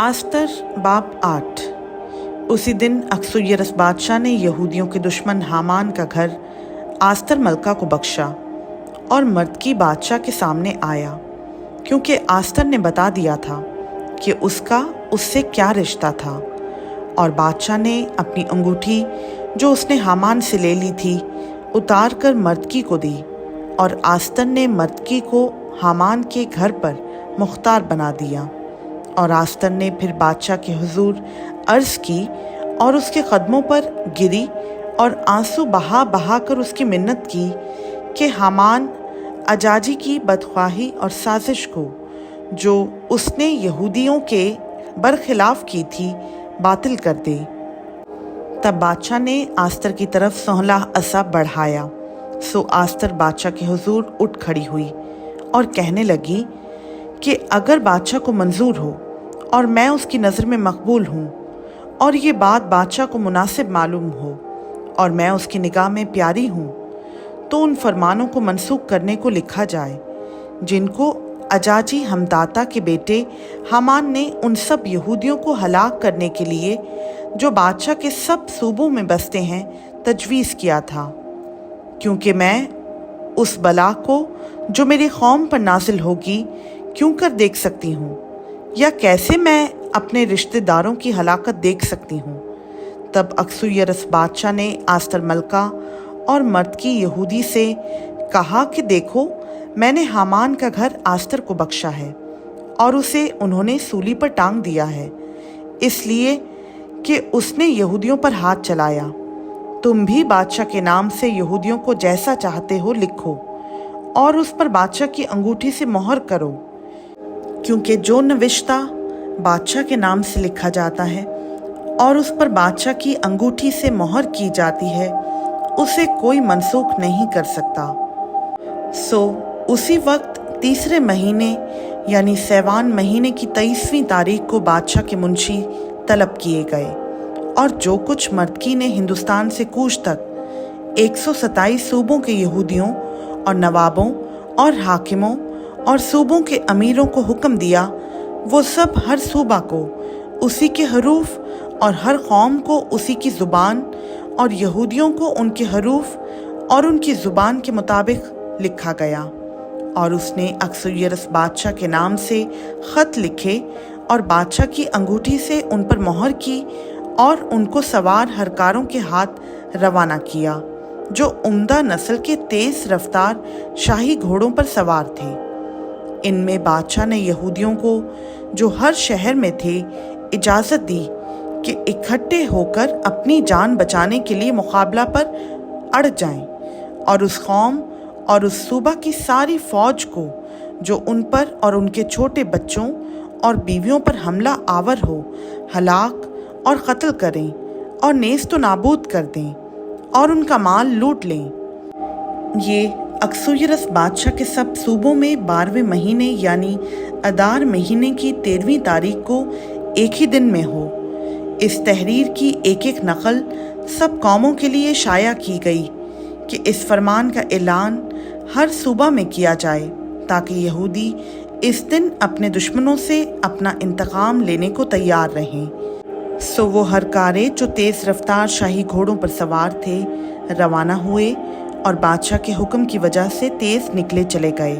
आस्तर बाब 8। उसी दिन अक्सुयरस बादशाह ने यहूदियों के दुश्मन हामान का घर आस्तर मलका को बख्शा और मर्दकी बादशाह के सामने आया, क्योंकि आस्तर ने बता दिया था कि उसका उससे क्या रिश्ता था। और बादशाह ने अपनी अंगूठी जो उसने हामान से ले ली थी उतार कर मर्दकी को दी, और आस्तर ने मर्दकी को हामान के घर पर मुख्तार बना दिया। और आस्तर ने फिर बादशाह के हुजूर अर्ज़ की और उसके कदमों पर गिरी और आंसू बहा बहा कर उसकी मिन्नत की कि हामान अजाजी की बदख्वाही और साजिश को जो उसने यहूदियों के बरखिलाफ की थी बातिल कर दे। तब बादशाह ने आस्तर की तरफ सोहला असा बढ़ाया, सो आस्तर बादशाह के हुजूर उठ खड़ी हुई और कहने लगी कि अगर बादशाह को मंजूर हो और मैं उसकी नज़र में मकबूल हूँ और ये बात बादशाह को मुनासिब मालूम हो और मैं उसकी निगाह में प्यारी हूँ, तो उन फरमानों को मनसूख करने को लिखा जाए जिनको अजाजी हमदाता के बेटे हामान ने उन सब यहूदियों को हलाक करने के लिए जो बादशाह के सब सूबों में बसते हैं तजवीज़ किया था। क्योंकि मैं उस बला को जो मेरी कौम पर नाजिल होगी क्यों कर देख सकती हूँ, या कैसे मैं अपने रिश्तेदारों की हलाकत देख सकती हूँ। तब अक्सुयरस बादशाह ने आस्तर मलका और मर्दकी यहूदी से कहा कि देखो, मैंने हामान का घर आस्तर को बख्शा है और उसे उन्होंने सूली पर टांग दिया है, इसलिए कि उसने यहूदियों पर हाथ चलाया। तुम भी बादशाह के नाम से यहूदियों को जैसा चाहते हो लिखो और उस पर बादशाह की अंगूठी से मोहर करो, क्योंकि जो नविश्ता बादशाह के नाम से लिखा जाता है और उस पर बादशाह की अंगूठी से मोहर की जाती है उसे कोई मनसूख नहीं कर सकता। सो उसी वक्त तीसरे महीने यानी सैवान महीने की 23वीं तारीख को बादशाह के मुंशी तलब किए गए, और जो कुछ मर्दकी ने हिंदुस्तान से कूच तक 127 सूबों के यहूदियों और नवाबों और हाकिमों और सूबों के अमीरों को हुक्म दिया, वो सब हर सूबा को उसी के हरूफ और हर कौम को उसी की ज़ुबान और यहूदियों को उनके हरूफ और उनकी ज़ुबान के मुताबिक लिखा गया। और उसने अक्सुयरस बादशाह के नाम से ख़त लिखे और बादशाह की अंगूठी से उन पर मोहर की और उनको सवार हरकारों के हाथ रवाना किया जो उम्दा नस्ल के तेज़ रफ्तार शाही घोड़ों पर सवार थे। इनमें बादशाह ने यहूदियों को जो हर शहर में थे इजाज़त दी कि इकट्ठे होकर अपनी जान बचाने के लिए मुकाबला पर अड़ जाएं, और उस कौम और उस सूबा की सारी फ़ौज को जो उन पर और उनके छोटे बच्चों और बीवियों पर हमला आवर हो हलाक और कत्ल करें और नेस्त नाबूद कर दें और उनका माल लूट लें। ये अक्सुयरस बादशाह के सब सूबों में 12वें महीने यानी अदार महीने की 13वीं तारीख को एक ही दिन में हो। इस तहरीर की एक एक नकल सब कौमों के लिए शाया की गई कि इस फरमान का ऐलान हर सूबा में किया जाए, ताकि यहूदी इस दिन अपने दुश्मनों से अपना इंतकाम लेने को तैयार रहें। सो वो हरकारे जो तेज़ रफ्तार शाही घोड़ों पर सवार थे रवाना हुए और बादशाह के हुक्म की वजह से तेज़ निकले चले गए,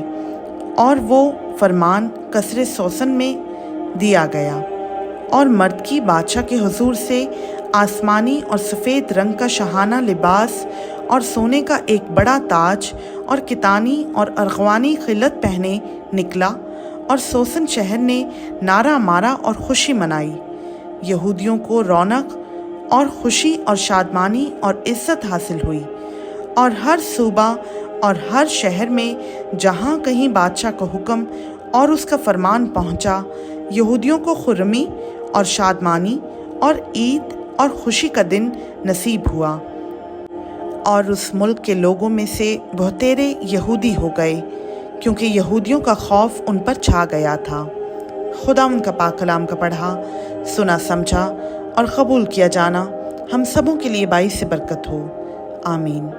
और वो फरमान कसरे सोसन में दिया गया। और मर्दकी बादशाह के हुजूर से आसमानी और सफ़ेद रंग का शहाना लिबास और सोने का एक बड़ा ताज और कितानी और अरगवानी खिलत पहने निकला, और सोसन शहर ने नारा मारा और खुशी मनाई। यहूदियों को रौनक और खुशी और शादमानी और इज़्ज़त हासिल हुई, और हर सूबा और हर शहर में जहाँ कहीं बादशाह का हुक्म और उसका फरमान पहुँचा, यहूदियों को खुर्मी और शादमानी और ईद और खुशी का दिन नसीब हुआ। और उस मुल्क के लोगों में से बहुतेरे यहूदी हो गए, क्योंकि यहूदियों का खौफ उन पर छा गया था। खुदा उनका पाक कलाम का पढ़ा, सुना, समझा और कबूल किया जाना हम सबों के लिए बाइस से बरकत हो। आमीन।